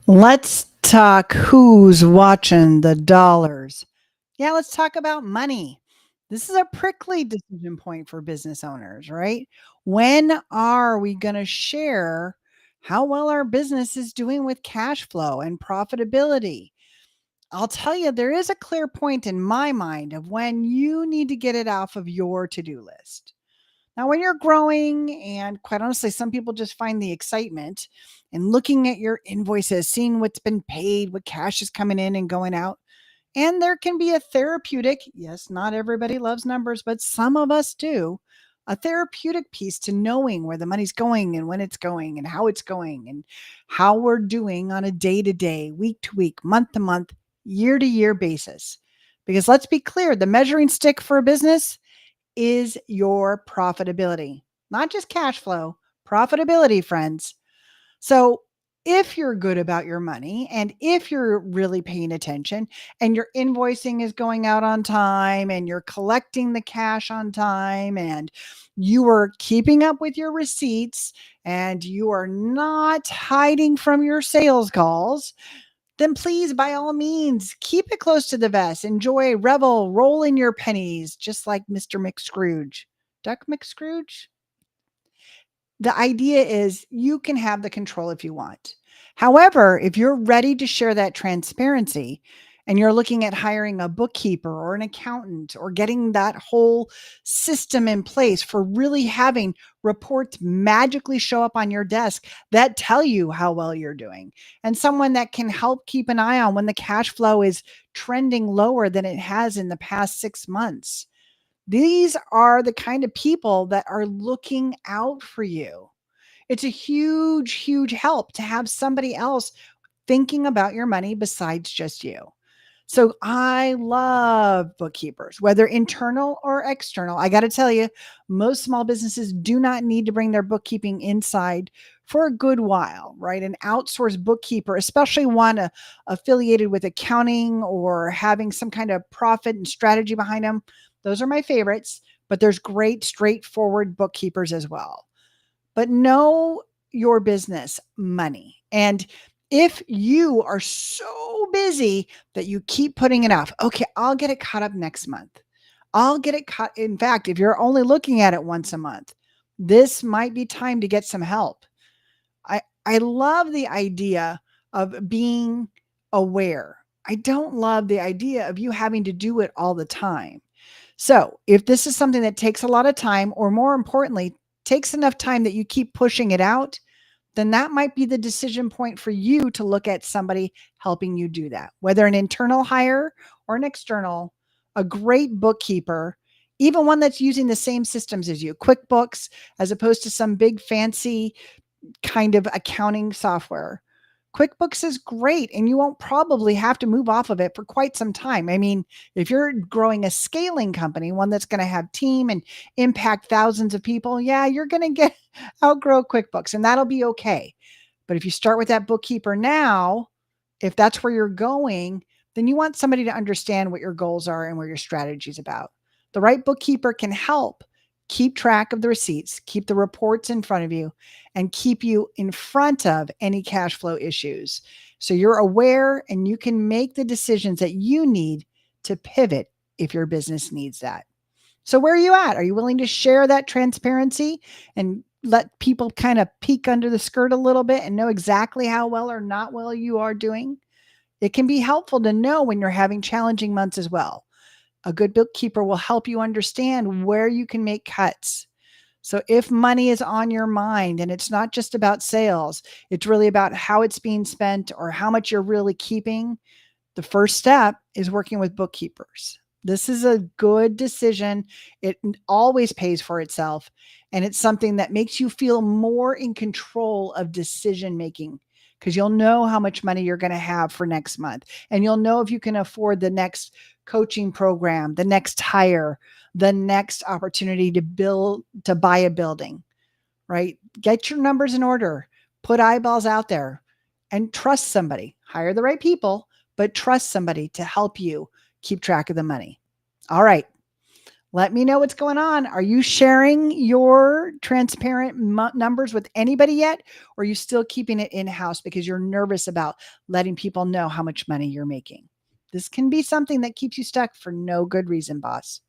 Let's talk who's watching the dollars. Yeah, let's talk about money. This is a prickly decision point for business owners, right? When are we going to share how well our business is doing with cash flow and profitability? I'll tell you, there is a clear point in my mind of when you need to get it off of your to do list. Now, when you're growing, and quite honestly, some people just find the excitement in looking at your invoices, seeing what's been paid, what cash is coming in and going out. And there can be a therapeutic, yes, not everybody loves numbers, but some of us do, a therapeutic piece to knowing where the money's going and when it's going and how we're doing on a day to day, week to week, month to month, year to year basis. Because let's be clear, the measuring stick for a business is your profitability, not just cash flow, profitability, friends. So, if you're good about your money and if you're really paying attention and your invoicing is going out on time and you're collecting the cash on time and you are keeping up with your receipts and you are not hiding from your sales calls, then please, by all means, keep it close to the vest. Enjoy, revel, roll in your pennies, just like Mr. McScrooge. Duck McScrooge? The idea is you can have the control if you want. However, if you're ready to share that transparency and you're looking at hiring a bookkeeper or an accountant or getting that whole system in place for really having reports magically show up on your desk that tell you how well you're doing, and someone that can help keep an eye on when the cash flow is trending lower than it has in the past 6 months, these are the kind of people that are looking out for you. It's a huge, huge help to have somebody else thinking about your money besides just you. So I love bookkeepers, whether internal or external. I got to tell you, most small businesses do not need to bring their bookkeeping inside for a good while, right? An outsourced bookkeeper, especially one affiliated with accounting or having some kind of profit and strategy behind them. Those are my favorites, but there's great straightforward bookkeepers as well. But know your business money. And if you are so busy that you keep putting it off, okay, I'll get it caught up next month. I'll get it caught. In fact, if you're only looking at it once a month, this might be time to get some help. I love the idea of being aware. I don't love the idea of you having to do it all the time. So, if this is something that takes a lot of time, or more importantly, takes enough time that you keep pushing it out, then that might be the decision point for you to look at somebody helping you do that, whether an internal hire or an external, a great bookkeeper, even one that's using the same systems as you, QuickBooks, as opposed to some big fancy kind of accounting software. QuickBooks is great and you won't probably have to move off of it for quite some time. I mean, if you're growing a scaling company, one that's going to have team and impact thousands of people, yeah, you're going to get outgrow QuickBooks and that'll be okay. But if you start with that bookkeeper now, if that's where you're going, then you want somebody to understand what your goals are and where your strategy is about. The right bookkeeper can help keep track of the receipts, keep the reports in front of you, and keep you in front of any cash flow issues. So you're aware and you can make the decisions that you need to pivot if your business needs that. So where are you at? Are you willing to share that transparency and let people kind of peek under the skirt a little bit and know exactly how well or not well you are doing? It can be helpful to know when you're having challenging months as well. A good bookkeeper will help you understand where you can make cuts. So if money is on your mind and it's not just about sales, it's really about how it's being spent or how much you're really keeping, the first step is working with bookkeepers. This is a good decision. It always pays for itself. And it's something that makes you feel more in control of decision making because you'll know how much money you're going to have for next month. And you'll know if you can afford the next coaching program, the next hire, the next opportunity to buy a building, right? Get your numbers in order, put eyeballs out there and trust somebody, hire the right people, but trust somebody to help you keep track of the money. All right. Let me know what's going on. Are you sharing your transparent numbers with anybody yet? Or are you still keeping it in-house because you're nervous about letting people know how much money you're making? This can be something that keeps you stuck for no good reason, boss.